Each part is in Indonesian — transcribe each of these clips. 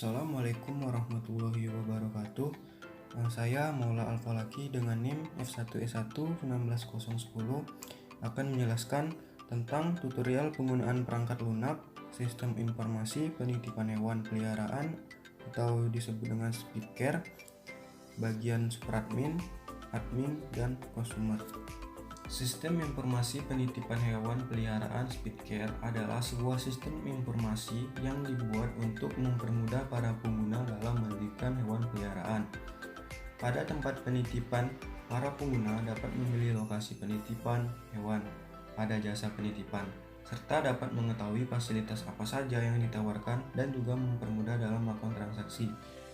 Assalamualaikum warahmatullahi wabarakatuh. Saya Maula Alfalaki dengan NIM F1S1 19010 akan menjelaskan tentang tutorial penggunaan perangkat lunak sistem informasi penitipan hewan peliharaan atau disebut dengan speedcare bagian superadmin, admin, dan consumer. Sistem informasi penitipan hewan peliharaan speedcare adalah sebuah sistem informasi yang dibuat untuk mempermudah para pengguna dalam menitipkan hewan peliharaan. Pada tempat penitipan, para pengguna dapat memilih lokasi penitipan hewan pada jasa penitipan, serta dapat mengetahui fasilitas apa saja yang ditawarkan dan juga mempermudah dalam melakukan transaksi.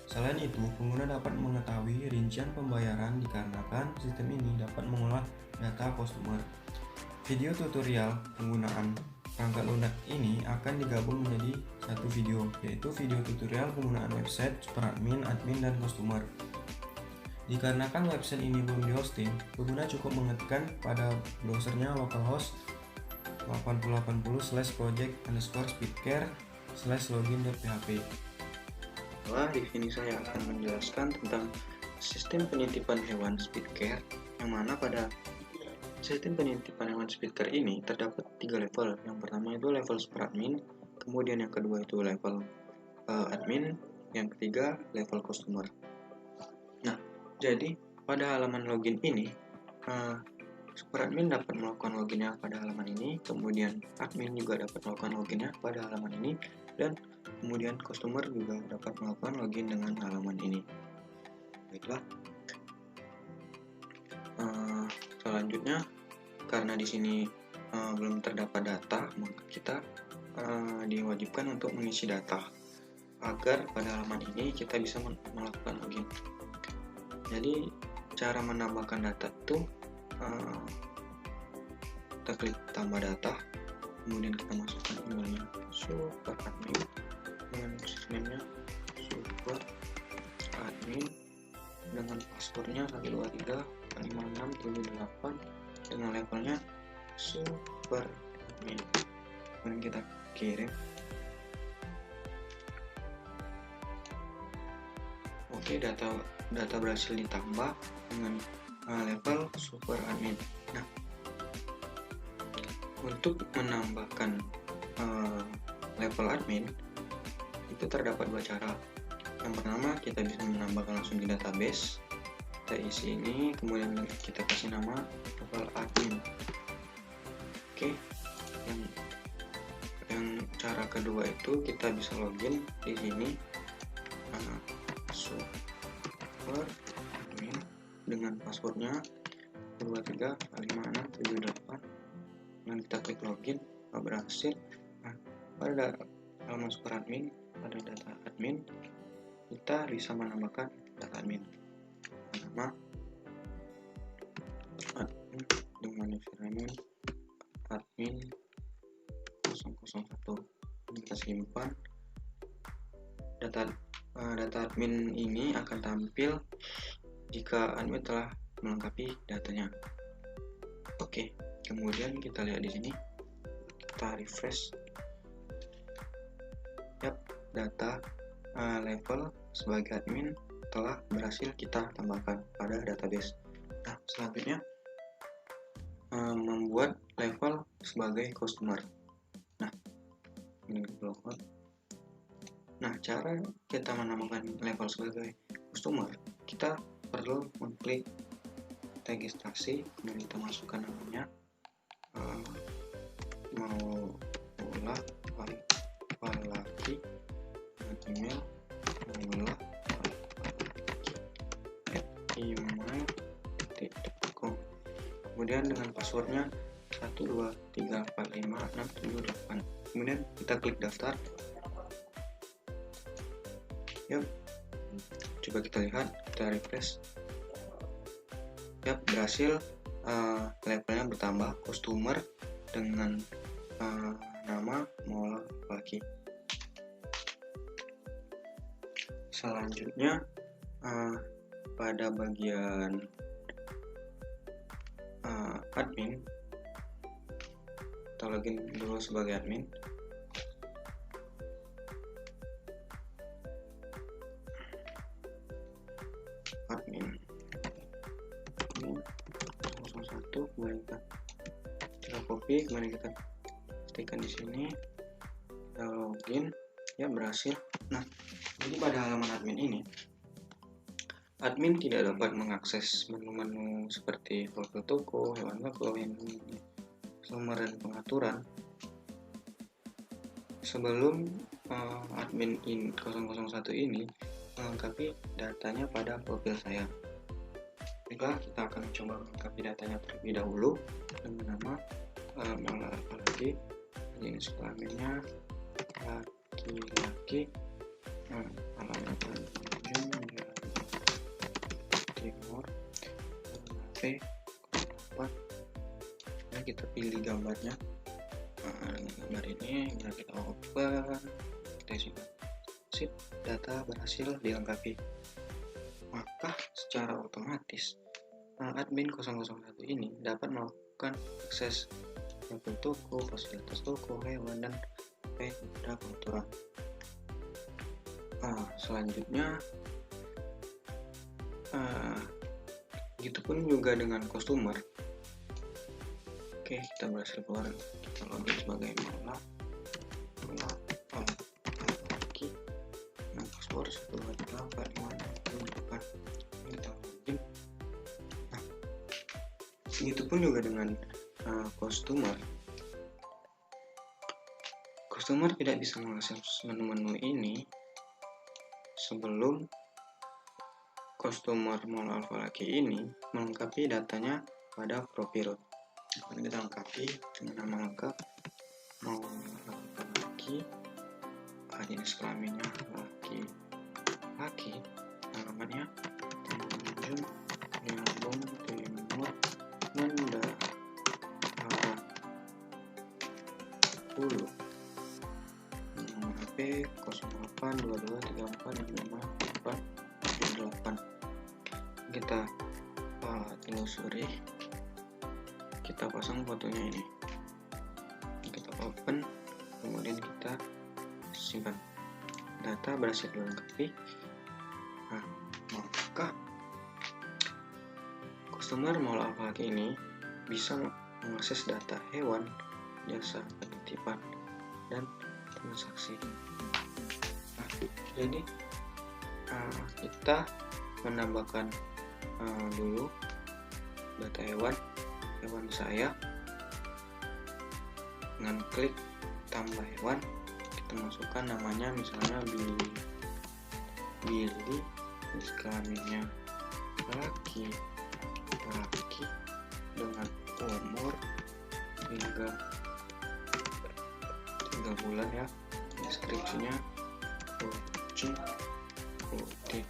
Selain itu, pengguna dapat mengetahui rincian pembayaran dikarenakan sistem ini dapat mengolah data customer. Video tutorial penggunaan perangkat lunak ini akan digabung menjadi satu video, yaitu video tutorial penggunaan website, superadmin, admin, dan customer. Dikarenakan website ini belum di-hosting, pengguna cukup mengetikkan pada browsernya localhost 8080/project_speedcare/login.php. Di sini saya akan menjelaskan tentang sistem penitipan hewan speedcare, yang mana pada sistem penitipan hewan speedcare ini terdapat 3 level. Yang pertama itu level superadmin, kemudian yang kedua itu level admin, yang ketiga level customer. Nah, jadi pada halaman login ini, superadmin dapat melakukan loginnya pada halaman ini, kemudian admin juga dapat melakukan loginnya pada halaman ini, dan kemudian customer juga dapat melakukan login dengan halaman ini. Baiklah, selanjutnya karena di sini belum terdapat data, maka kita diwajibkan untuk mengisi data agar pada halaman ini kita bisa melakukan login. Jadi cara menambahkan data itu kita klik tambah data, kemudian kita masukkan emailnya superadmin dengan username-nya superadmin dengan passwordnya 1235678 dengan levelnya superadmin. Kemudian kita kirim. Oke, data berhasil ditambah dengan level superadmin. Nah, untuk menambahkan level admin itu terdapat 2 cara. Yang pertama, kita bisa menambahkan langsung di database. Kita isi ini, kemudian kita kasih nama level admin. Oke, yang cara kedua itu kita bisa login di sini superadmin dengan passwordnya 2355678 dan kita klik login. Berhasil. Nah, pada halaman superadmin, pada data admin, kita bisa menambahkan data admin, nama admin dengan username admin 001. Kita simpan. Data admin ini akan tampil jika admin telah melengkapi datanya. Oke, kemudian kita lihat di sini, kita refresh. Data level sebagai admin telah berhasil kita tambahkan pada database. Nah, selanjutnya membuat level sebagai customer. Nah, ini block. Nah, cara kita menambahkan level sebagai customer, kita perlu mengklik registrasi, kemudian kita masukkan namanya Maula Alfalaki, email maula@email.com, kemudian dengan passwordnya 123455678. Kemudian kita klik daftar. Coba kita lihat, kita refresh. Berhasil. Levelnya bertambah, customer dengan nama Maula Alfalaki. Selanjutnya pada bagian admin, kita login dulu sebagai admin. admin. Ini 001, kemudian kita copy, kemudian kita pastikan di sini, kita login, ya berhasil. Nah, jadi pada halaman admin ini, admin tidak dapat mengakses menu-menu seperti profil toko, hewan toko, nomor dan pengaturan sebelum admin 001 ini melengkapi datanya pada profil saya. Maka kita akan mencoba melengkapi datanya terlebih dahulu dengan nama laki-laki, jenis kelaminnya laki-laki, alamat Timur, HP 4. Nah, kita pilih gambarnya. Gambar ini kita open, kita isi. Sip, data berhasil dilengkapi. Maka secara otomatis admin 001 ini dapat melakukan akses profil toko, fasilitas toko, hewan, dan pada pengaturan. Selanjutnya begitupun juga dengan customer. Oke, kita berhasil keluar. Kita login sebagai laki, password 12345 kita login. Nah, begitupun juga dengan customer. Customer tidak bisa mengakses menu-menu ini sebelum customer Mall Alpha Laki ini melengkapi datanya pada profil. Kita lengkapi dengan nama lengkap Mall Alpha Laki, jenis kelaminnya laki, alamatnya Tanjung Nyambung Timur, Nanda Arah 10, nomor HP 0822345548. Kita telusuri, kita pasang fotonya ini, kita open, kemudian kita simpan. Data berhasil dilengkapi. Nah, maka customer Mall Alpha Laki ini bisa mengakses data hewan, jasa penitipan, dan transaksi. Nah, jadi kita menambahkan dulu data hewan saya dengan klik tambah hewan. Kita masukkan namanya, misalnya Billy, jenis kelaminnya laki dengan umur hingga 3 bulan ya. Deskripsinya kucing putih,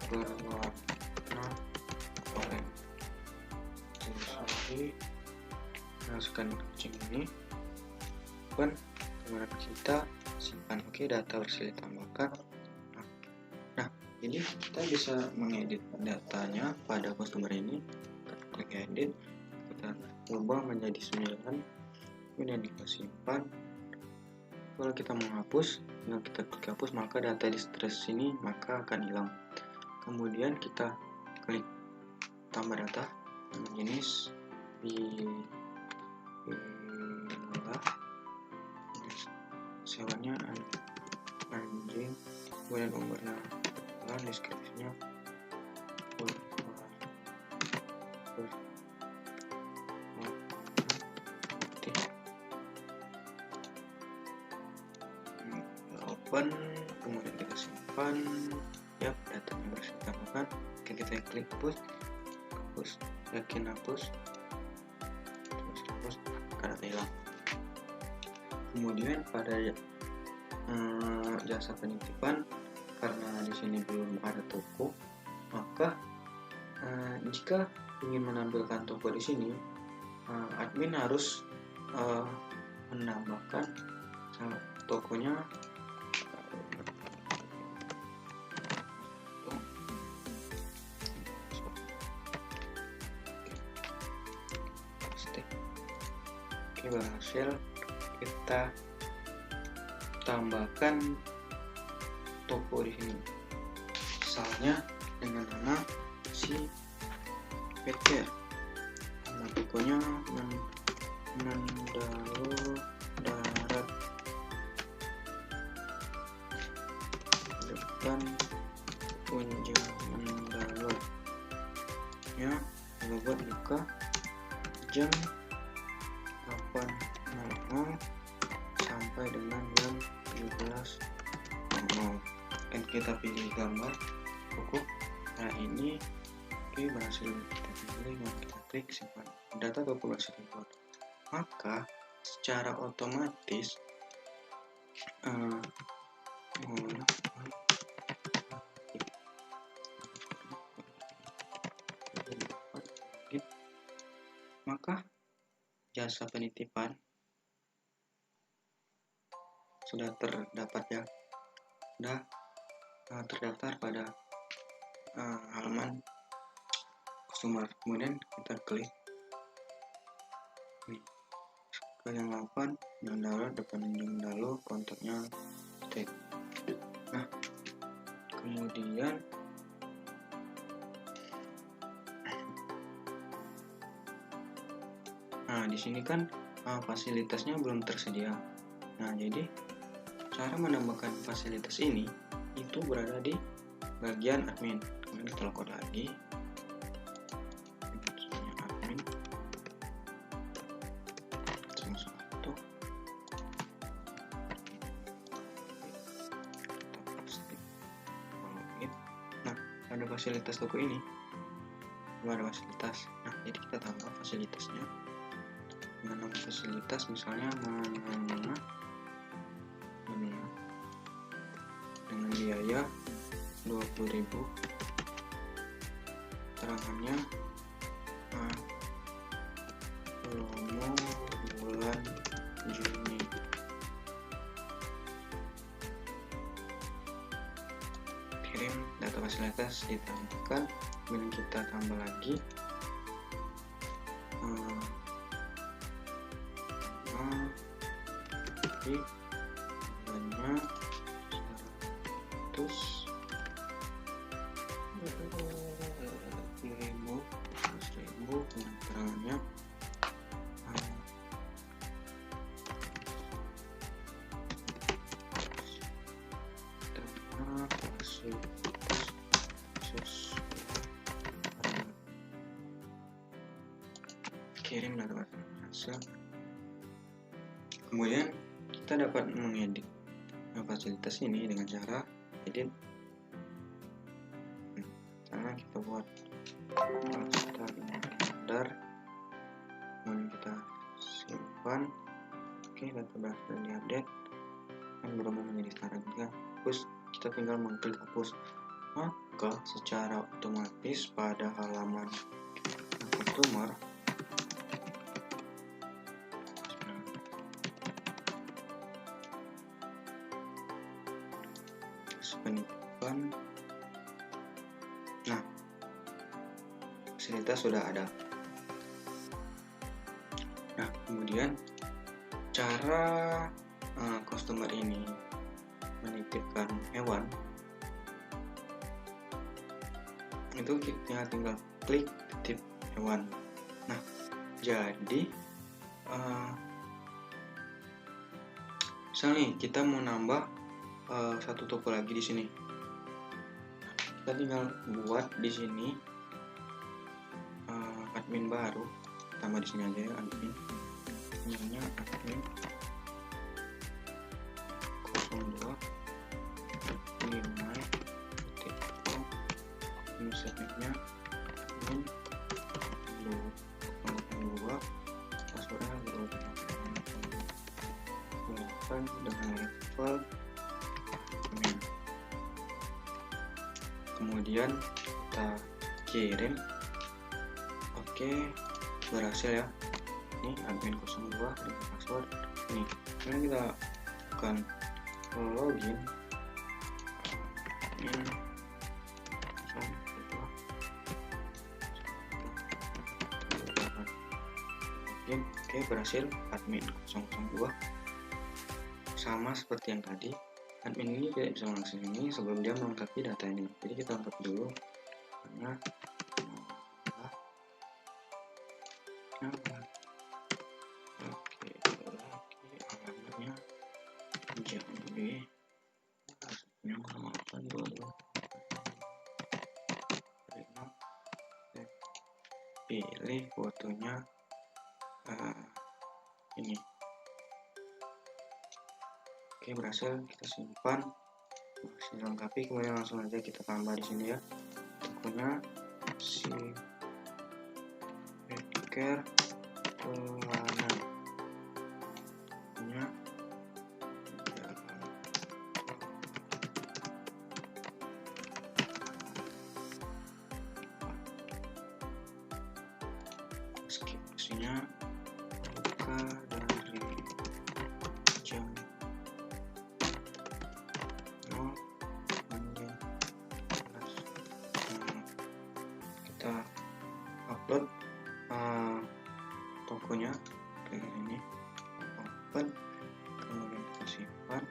berwarna oranye. Masukkan kucing ini, kemudian kita simpan. Oke, data berhasil ditambahkan. Nah, jadi kita bisa mengedit datanya pada customer ini. Kita klik edit, kita ubah menjadi 9, kemudian kita simpan. Kalau kita menghapus, jika kita klik hapus, maka data di stress ini maka akan hilang. Kemudian kita klik tambah data, jenis hewannya anjing, kemudian umurnya, deskripsinya open, kemudian kita simpan. Ya, datanya berhasil ditambahkan. Oke, kita klik hapus, yakin hapus, terus hapus, karena hilang. Kemudian pada jasa penitipan, karena di sini belum ada toko, maka jika ingin menampilkan toko di sini, admin harus menambahkan tokonya. Berhasil kita tambahkan toko di sini. Misalnya dengan nama si speedcare. Nama tokonya Mandalo Darat depan Punja Mandalo ya. Kalau buat buka jam 8.00 sampai dengan jam 17.00. Kan kita pilih gambar toko. Nah ini oke, berhasil kita pilih, kita klik simpan data toko berhasil dibuat. Maka secara otomatis maka jasa penitipan sudah terdapat ya, sudah terdaftar pada halaman customer. Kemudian kita klik ke yang 8 Mandalo depan Mandalo, kontaknya tag. Nah kemudian di sini kan fasilitasnya belum tersedia. Nah jadi cara menambahkan fasilitas ini itu berada di bagian admin. Kemudian kita login lagi, admin satu. Nah ada fasilitas toko ini, ada fasilitas. Nah jadi kita tambah fasilitasnya dengan nama fasilitas, misalnya dengan biaya 20.000, terangannya promo bulan Juni. Kirim data fasilitas ditambahkan, kemudian kita tambah lagi bulannya 100.000, keterangannya kirim data hasil. Kemudian kita dapat mengedit fasilitas ini dengan cara edit. Karena kita buat standar, kemudian kita simpan. Oke, data berhasil diupdate dan berubah menjadi standar juga. Terus kita tinggal mengklik hapus. Maka secara otomatis pada halaman customer penitipan, nah fasilitas sudah ada. Nah kemudian cara customer ini menitipkan hewan itu kita tinggal klik titip hewan. Nah jadi misal nih kita mau nambah satu toko lagi di sini, kita tinggal buat di sini admin baru, tambah di sini aja ya, admin, namanya admin 02 ini setnya admin 2, passwordnya 8 dengan level. Kemudian kita kirim. Oke, berhasil ya. Ini admin 02 dengan password ini. Kemudian kita akan login. Oke, berhasil admin 002 sama seperti yang tadi. admin ini tidak bisa mengakses ini sebelum dia melengkapi data ini. Jadi kita lengkapi dulu karena oke, alamatnya Jambi, yang 822 pilih fotonya ini. Oke, berhasil, kita simpan, masih lengkapi, kemudian langsung aja kita tambah di sini ya, tokonya si Speedcare Celana punya deskripsinya buka dari jam 0 hingga 11. Kita upload tokonya kayak ini, open, kemudian kita simpan.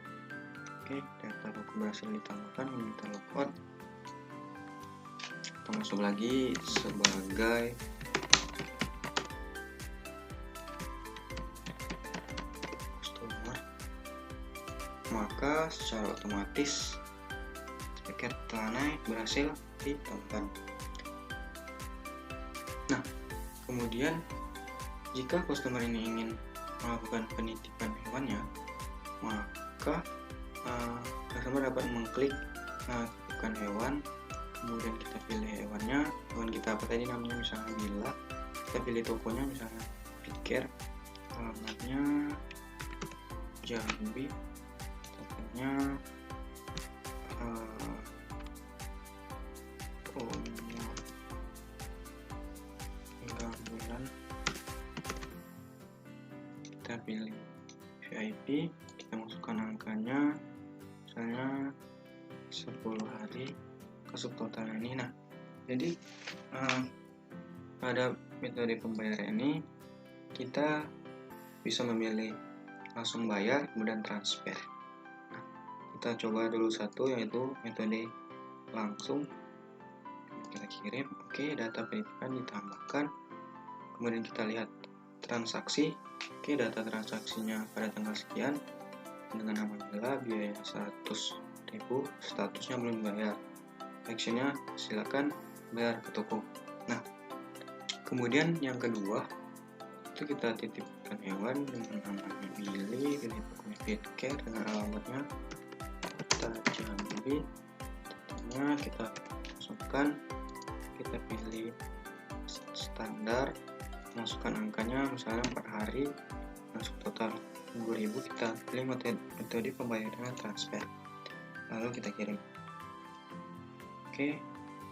Oke, data toko berhasil ditambahkan, kita logout, kita masuk lagi sebagai customer, maka secara otomatis paket Celana berhasil ditambahkan. Nah, kemudian jika customer ini ingin melakukan penitipan hewannya, maka customer dapat mengklik titipkan hewan, kemudian kita pilih hewannya, hewan kita apa tadi namanya, misalnya Bila, kita pilih tokonya misalnya Speedcare, alamatnya Jambi, tokonya kita pilih VIP, kita masukkan angkanya misalnya 10 hari ke subtotal ini. Nah, jadi pada metode pembayaran ini kita bisa memilih langsung bayar kemudian transfer. Nah, kita coba dulu satu, yaitu metode langsung. Kita kirim, oke, data penitipan ditambahkan, kemudian kita lihat transaksi. Oke, data transaksinya pada tanggal sekian dengan nama Bila, biaya 100.000, statusnya belum bayar, actionnya silakan bayar ke toko. Nah, kemudian yang kedua itu kita titipkan hewan dengan namanya Billy, pilih tokonya Speedcare dengan alamatnya kita Jambi, tentunya kita masukkan, kita pilih standar, masukkan angkanya misalnya 4 hari, masuk total 20.000, kita pilih metode pembayaran transfer, lalu kita kirim. Oke,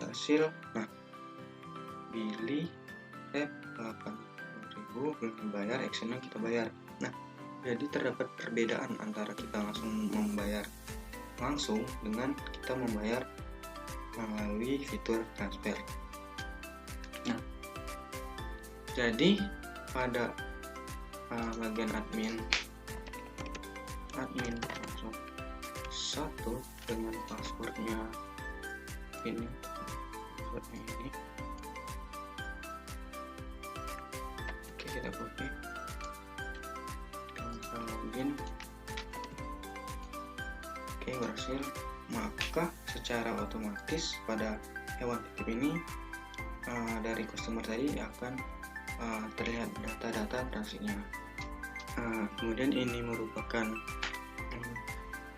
hasil. Nah, Billy 80.000 belum dibayar, actionnya kita bayar. Nah, jadi terdapat perbedaan antara kita langsung membayar langsung dengan kita membayar melalui fitur transfer. Nah, jadi pada bagian admin masuk 1 dengan passwordnya ini, oke, kita copy, kita login, oke, berhasil. Maka secara otomatis pada hewan titip ini dari customer tadi akan terlihat data-data transaksinya. Kemudian ini merupakan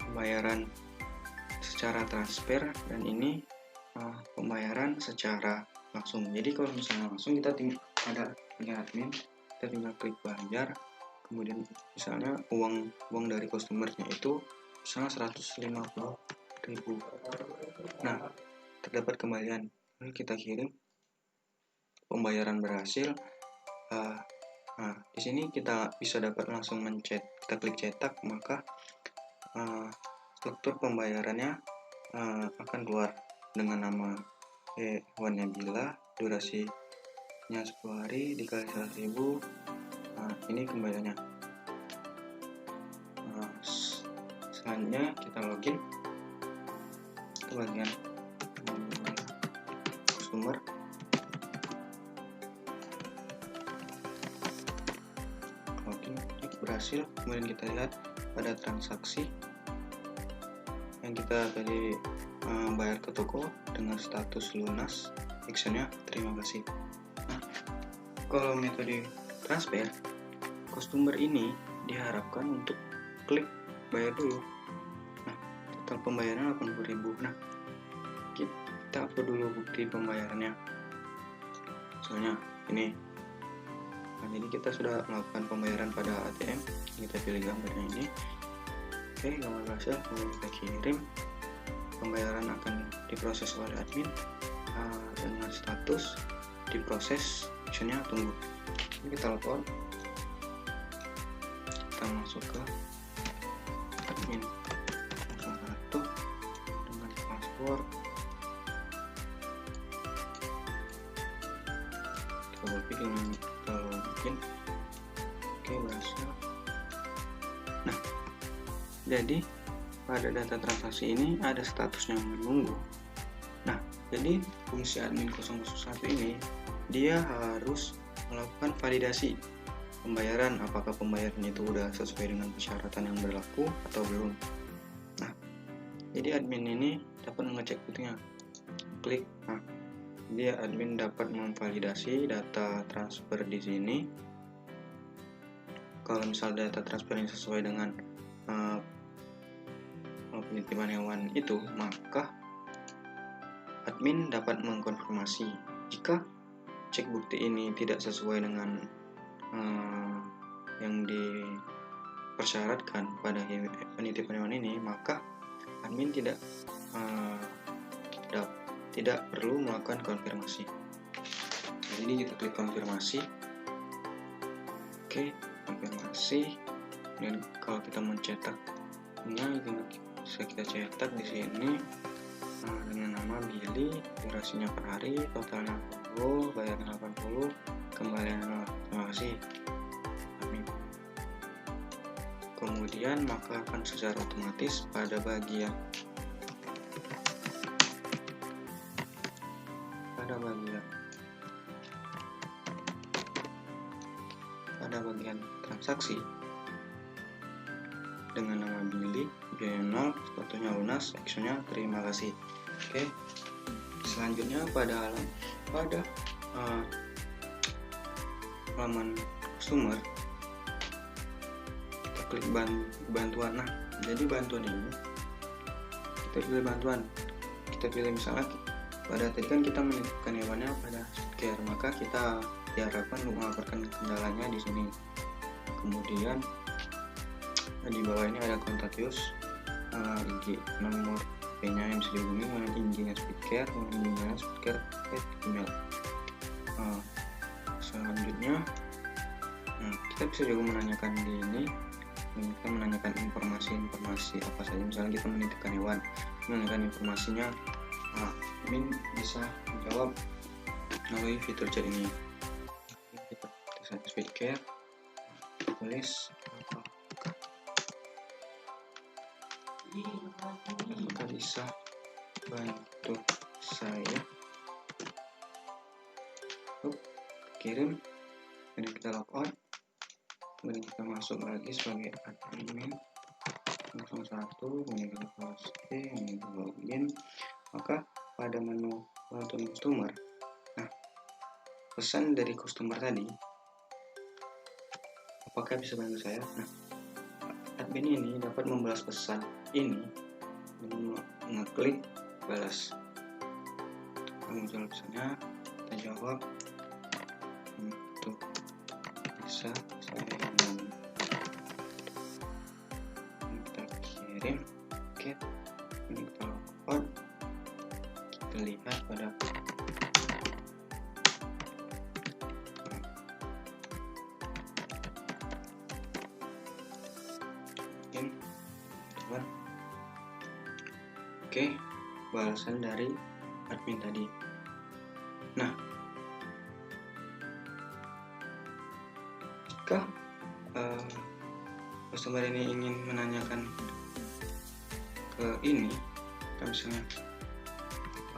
pembayaran secara transfer, dan ini pembayaran secara langsung. Jadi kalau misalnya langsung, kita tinggal ada admin, kita tinggal klik bayar, kemudian misalnya uang dari customernya itu misalnya 150.000. Nah, terdapat kembalian, lalu kita kirim, pembayaran berhasil. Nah, di sini kita bisa dapat langsung kita klik cetak, maka struktur pembayarannya akan keluar dengan nama hewannya Bila, durasinya 10 hari dikali 100.000. Nah, ini kembaliannya Selanjutnya kita login ke bagian customer. Login, berhasil. Kemudian kita lihat pada transaksi yang kita tadi bayar ke toko dengan status lunas, actionnya terima kasih. Nah, kalau metode transfer, customer ini diharapkan untuk klik bayar dulu. Nah, total pembayaran 80.000. Nah, kita upload dulu bukti pembayarannya. Misalnya ini. Nah, jadi kita sudah melakukan pembayaran pada ATM. Kita pilih gambarnya ini. Oke, gambar berhasil. Kemudian kita kirim. Pembayaran akan diproses oleh admin dengan status diproses, actionnya tunggu. Ini kita log out. Kita masuk ke admin 01 dengan password. Kita berpikir kalau bikin. Oke, berhasil. Nah, jadi pada data transaksi ini ada statusnya menunggu. Nah, jadi fungsi admin 001 ini dia harus melakukan validasi pembayaran, apakah pembayaran itu udah sesuai dengan persyaratan yang berlaku atau belum. Nah, jadi admin ini dapat mengecek buktinya. Klik. Nah, dia admin dapat memvalidasi data transfer di sini. Kalau misal data transfer ini sesuai dengan penitipan hewan itu, maka admin dapat mengkonfirmasi. Jika cek bukti ini tidak sesuai dengan yang dipersyaratkan pada penitipan hewan ini, maka admin tidak perlu melakukan konfirmasi. Jadi kita klik konfirmasi. Oke, konfirmasi. Dan kalau kita mencetaknya, bisa kita cetak di sini dengan nama Billy, durasinya per hari, totalnya 80, bayarnya 80, kembalian 0. Terima kasih. Kemudian maka akan secara otomatis pada bagian transaksi dengan nama Billy, biaya 0, statusnya lunas, actionnya terima kasih. Oke, selanjutnya pada halaman customer, kita klik bantuan. Nah, jadi bantuan ini kita pilih bantuan. Kita pilih misalnya pada tadi kan kita menitipkan hewannya pada care, maka kita diharapkan untuk melaporkan kendalanya di sini. Kemudian di bawah ini ada kontak Yus, IG, nomor HP-nya yang bisa dihubungi, IG-nya Speedcare, email. Selanjutnya, kita bisa juga menanyakan di ini, kita menanyakan informasi apa saja. Misalnya kita menitipkan hewan, menanyakan informasinya, admin bisa menjawab melalui fitur chat ini. Kita tulis Speedcare, tulis apakah bisa bantu saya, kirim, kemudian kita log out, kemudian kita masuk lagi sebagai admin 01, kemudian kita posting, kemudian kita login. Maka pada menu bantuan customer, nah pesan dari customer tadi, apakah bisa bantu saya? Nah, admin ini dapat membalas pesan ini dengan mengeklik balas. Muncul pesannya, kita jawab untuk bisa saya bantu. Kita kirim. Oke, ini kita log out. Kita lihat pada Oke, balasan dari admin tadi. Nah, jika customer ini ingin menanyakan ke ini, kita misalnya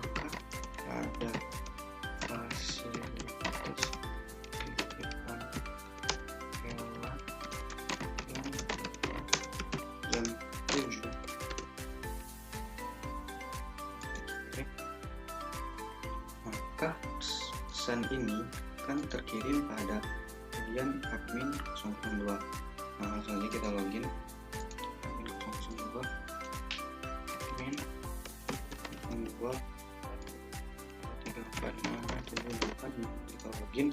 apakah ada fasilitas penitipan hewan yang jam 7. Maka pesan ini akan terkirim pada bagian admin 002. Nah, langsung aja kita login admin 002, admin 002 34578. Kita login,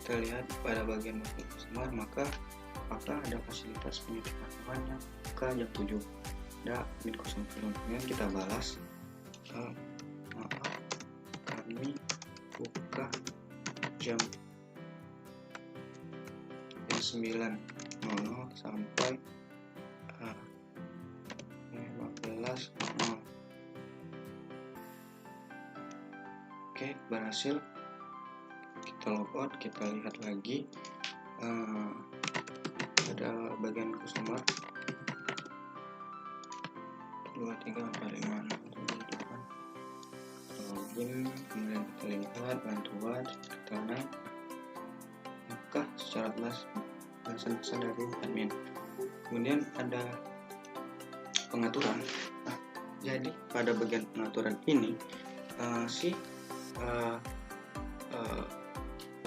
kita lihat pada bagian customer, maka apakah ada fasilitas penitipan hewan yang buka jam 7. Ada admin 0. Kemudian kita balas, maaf, kami buka jam 9.00 sampai 15.00. Oke, berhasil. Kita logout, kita lihat lagi ada bagian customer 2, 3, 4, 5, 6, 7, 8. Login, kemudian kita lihat bantuan, kita naik, maka secara jelas pesan dari admin. Kemudian ada pengaturan. Nah, jadi pada bagian pengaturan ini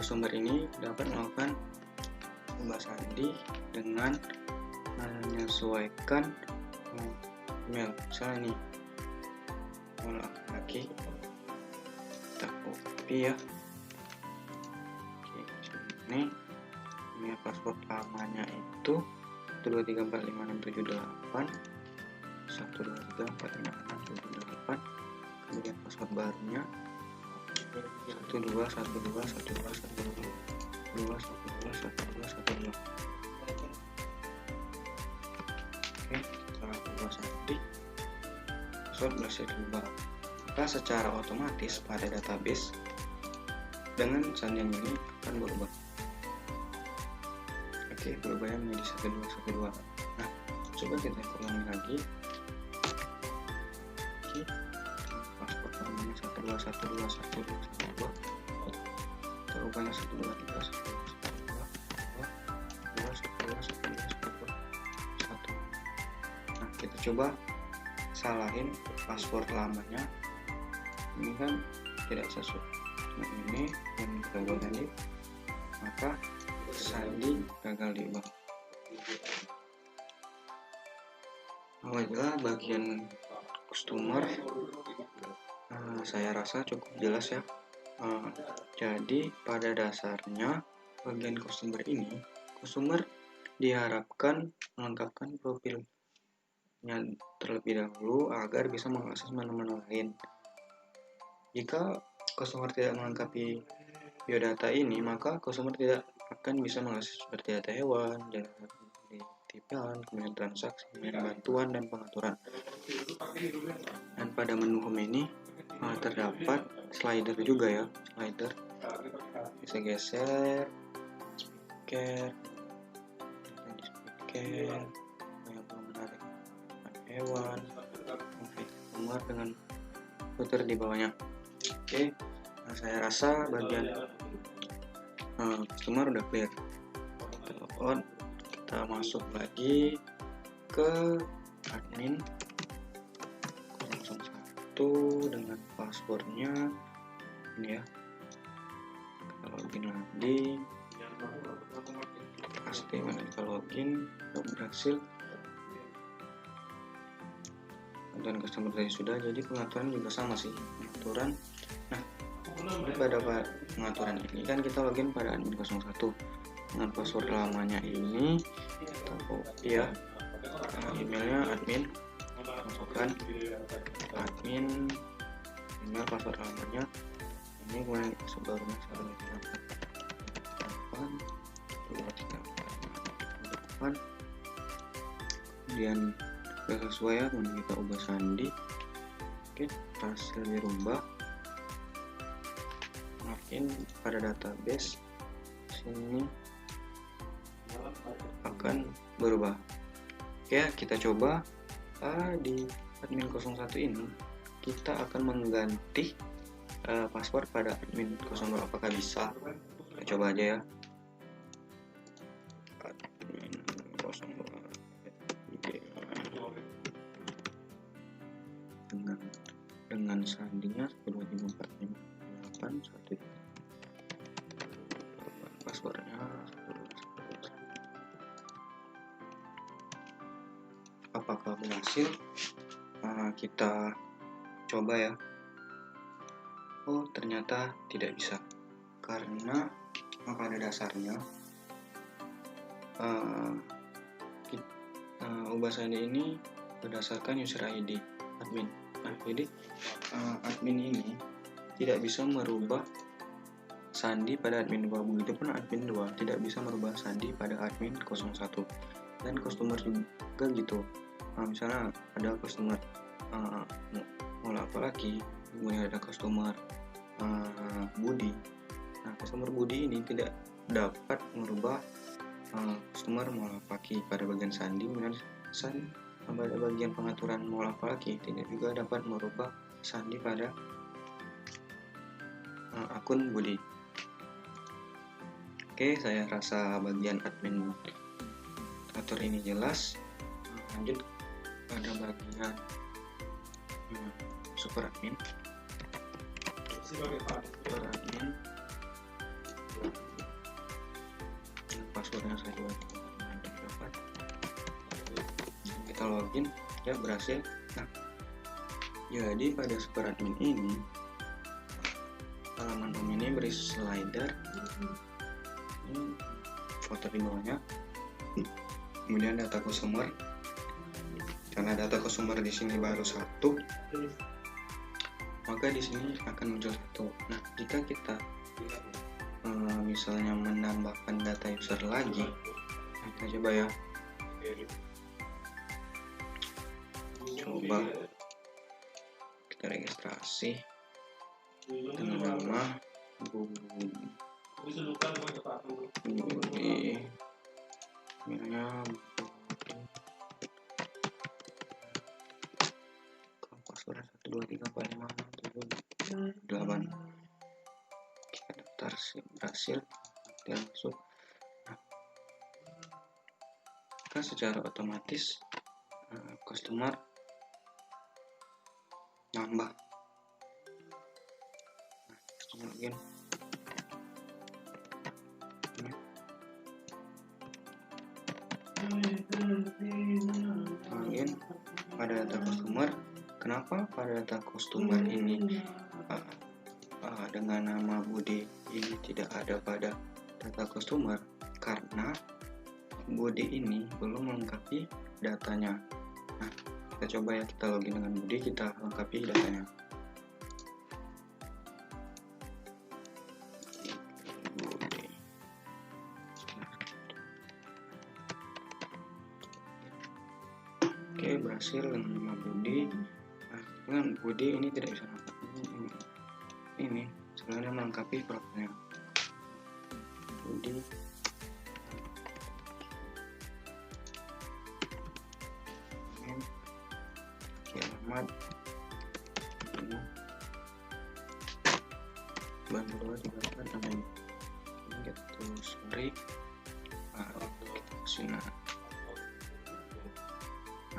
customer ini dapat melakukan ubah sandi dengan menyesuaikan email. Misalnya nih, laki kita copy ya. Oke, ini password lamanya itu 123456778 123456778. Kemudian password barunya 12121212121212. Oke, setelah ubah sandi, password berhasil diubah. Maka secara otomatis pada database dengan sandi yang ini akan berubah. Oke, berubahnya menjadi 1212. Nah, coba kita ulangi lagi. Oke, password namanya 1212112. Kita ubahnya 1231212121212. Nah, kita coba salahin password lamanya. Ini kan tidak sesuai. Nah, ini yang gagal tadi, maka sandi gagal diubah. Alhamdulillah bagian customer saya rasa cukup jelas ya. Jadi pada dasarnya bagian customer ini, customer diharapkan melengkapkan profilnya terlebih dahulu agar bisa mengakses menu-menu lain. Jika customer tidak melengkapi biodata ini, maka customer tidak akan bisa mengakses seperti data hewan, data penitipan, kemudian transaksi, kemudian bantuan dan pengaturan. Dan pada menu home ini terdapat slider juga ya, slider bisa geser, speaker, yang menarik hewan, nomor dengan footer di bawahnya. Oke, nah saya rasa bagian customer udah clear. Telepon, kita masuk lagi ke admin 01 dengan passwordnya ini ya. Kita login lagi, pasti kita login, berhasil. Dan customer tadi sudah, jadi pengaturan juga sama sih pengaturan. Nah, pada pengaturan ini kan kita login pada admin 01 dengan password lamanya ini, kita copy ya, emailnya admin, masukkan admin, email password lamanya ini, kemudian sebarunya 138, kemudian sudah sesuai ya, kemudian kita ubah sandi. Oke, hasil dirubah, makin pada database sini akan berubah. Oke, kita coba maka di admin 01 ini kita akan mengganti password pada admin 02. Apakah bisa? Kita coba aja ya. Admin 02 dengan sandinya 1234588 passwordnya. Apakah berhasil? Kita coba ya. Oh, ternyata tidak bisa, karena pada dasarnya ubah sandi ini berdasarkan user ID admin. Nah, jadi admin ini tidak bisa merubah sandi pada admin 2, begitupun admin 2 tidak bisa merubah sandi pada admin 01. Dan customer juga gitu. Misalnya ada customer mau apa lagi, kemudian ada customer Budi. Nah, customer Budi ini tidak dapat merubah customer Molapaki pada bagian sandi, kemudian pada bagian pengaturan Molapaki tidak juga dapat merubah sandi pada akun Budi. Oke, saya rasa bagian admin atur ini jelas. Lanjut pada bagian super admin. Passwordnya saya buat dapat. Kita login, ya berhasil. Nah, jadi pada super admin ini halaman ini beri slider, ini foto di bawahnya, kemudian data customer. Karena data customer di sini baru 1, maka di sini akan muncul 1. Nah, jika kita misalnya menambahkan data user lagi, kita coba ya. Coba kita registrasi dengan nama Budi, password 1234578. Kita daftar, berhasil, kita masuk. Nah, maka secara otomatis customer nambah. Nah, login. Login pada data customer. Kenapa pada data customer ini dengan nama Budi ini tidak ada pada data customer? Karena Budi ini belum melengkapi datanya. Nah, kita coba ya, kita login dengan Budi, kita lengkapi datanya. Budi. Oke, berhasil dengan nama Budi. Nah, dengan Budi ini tidak bisa nampak. Ini sebenarnya melengkapi profilnya. Budi. Alamat ini bantu diberikan namanya gitu, sorry, sini.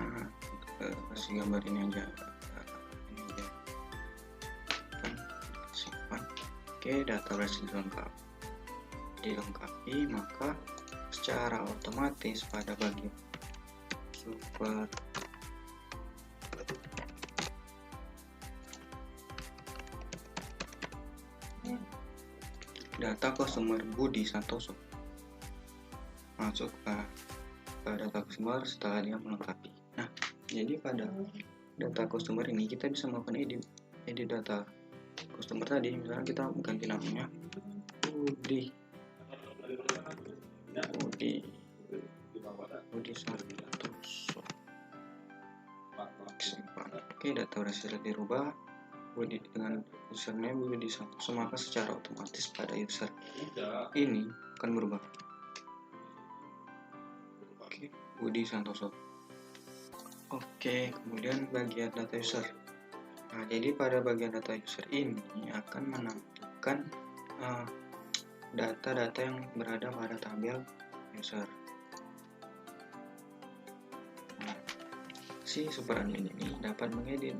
Nah, kasih gambar ini aja, ini aja kan, simpan. Oke, data berhasil dilengkapi, maka secara otomatis pada bagian super data customer Budi Santoso masuk ke data customer setelah dia melengkapi. Nah, jadi pada data customer ini kita bisa melakukan edit data customer tadi. Misalnya kita ganti namanya Budi Santoso. Oke, data berhasil dirubah. Budi dengan username Budi Santoso, maka secara otomatis pada user ini akan berubah. Oke, Budi Santoso. Oke, kemudian bagian data user. Nah, jadi pada bagian data user ini akan menampilkan data-data yang berada pada tabel user. Nah, si superadmin ini dapat mengedit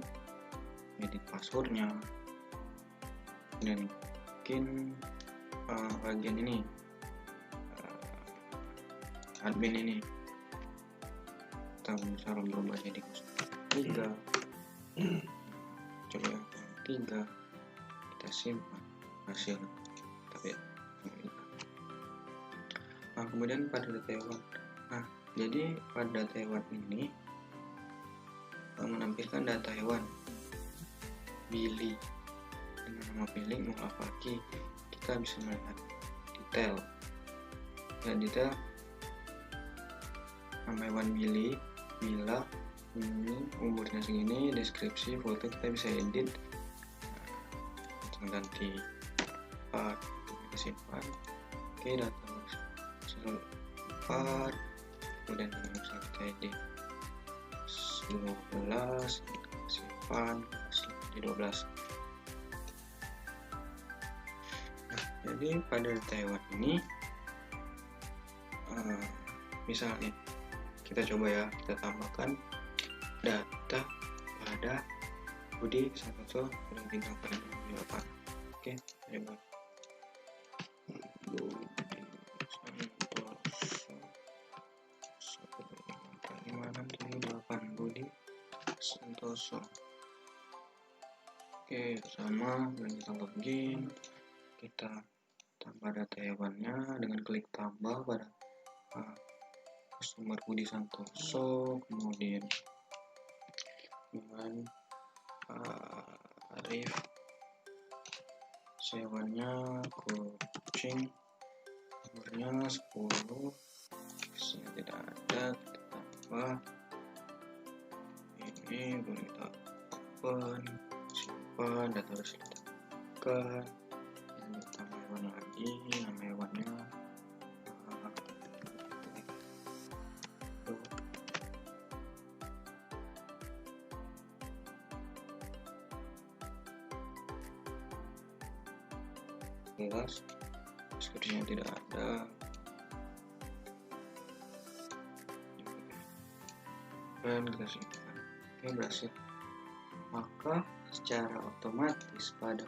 passwordnya, dan mungkin bagian ini admin ini kita bisa berubah jadi 3. Coba yang 3 kita simpan hasil, tapi nah, kemudian pada data hewan. Nah, jadi pada data hewan ini menampilkan data hewan Billy dengan nama Billy Mulafaki. Kita bisa melihat detail nama hewan Billy, bila ini umurnya segini, deskripsi, foto kita bisa edit, ganti kita simpan. Oke, data hasil 4, kemudian ini bisa kita edit 12, simpan di 12. Nah, jadi pada data hewan ini misalnya kita coba ya, kita tambahkan data pada Budi Santoso sudah tinggal pada 8. Oke, coba Budi Santoso 5678 Budi Santoso. Oke, sama, dan kita login, kita tambah data hewannya dengan klik tambah pada customer Budi Santoso, kemudian dengan Arif, sewanya kucing, umurnya 10, isinya tidak ada, kita tambah ini, boleh kita open, simpan, data harus kita buka, dan tambah hewan lagi, nama hewannya jelas, deskripsinya tidak ada, dan kita simpan. Oke, berhasil. Maka secara otomatis pada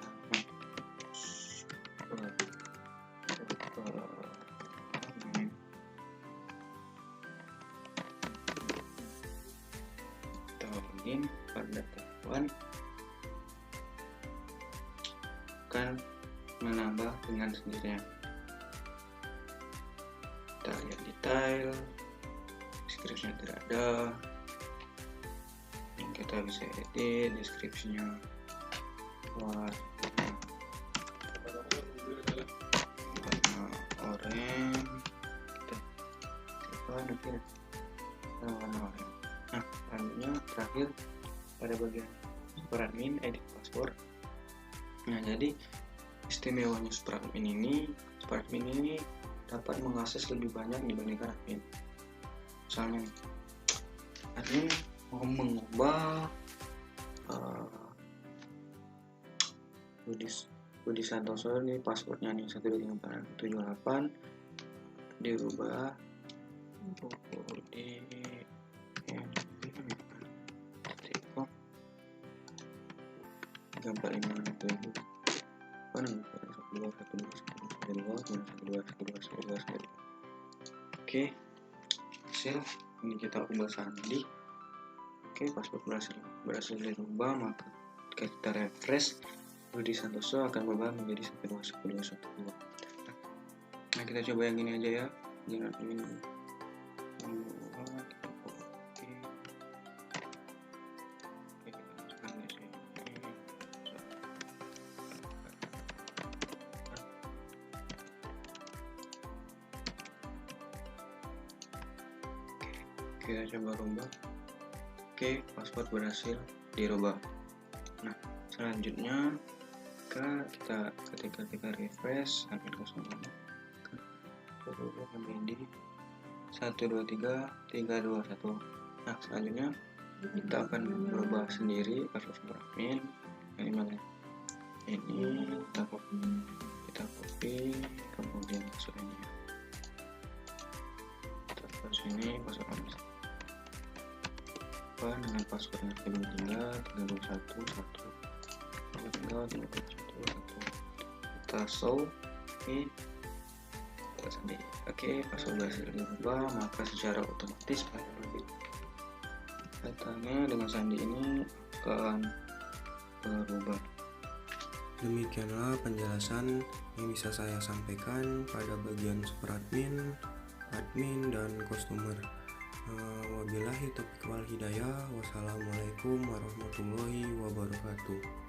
login pada hewan akan menambah dengan sendirinya. Kita lihat detail, deskripsinya tidak ada, dan kita bisa edit deskripsinya. Warna oranye, kita coba nanti warna oranye. Nah, selanjutnya terakhir pada bagian superadmin, edit password. Nah, jadi istimewanya superadmin ini dapat mengakses lebih banyak dibandingkan admin. Misalnya admin mau mengubah Budi Santoso ini passwordnya nih 12348, dirubah Budi 345 Oke, hasil ini kita ubah sandi. Oke, password berhasil dirubah, maka jika kita refresh, Budi Santoso akan berubah menjadi 121212. Nah, kita coba yang ini aja ya, jangan ini. Kita coba rubah. Oke, password berhasil dirubah. Nah, selanjutnya ketika kita refresh, admin 06 berubah menjadi 123321. Nah, selanjutnya kita akan berubah sendiri password super admin. Yang dimana ini kita copy, kemudian masuk ini, kita taruh sini password admin dengan password yang tinggal 321 kita show ini kita sandi. Oke, password berhasil diubah, maka secara otomatis datanya dengan sandi ini akan berubah. Demikianlah penjelasan yang bisa saya sampaikan pada bagian super admin, admin, dan customer. Wabillahi taufiq wal hidayah. Wassalamualaikum warahmatullahi wabarakatuh.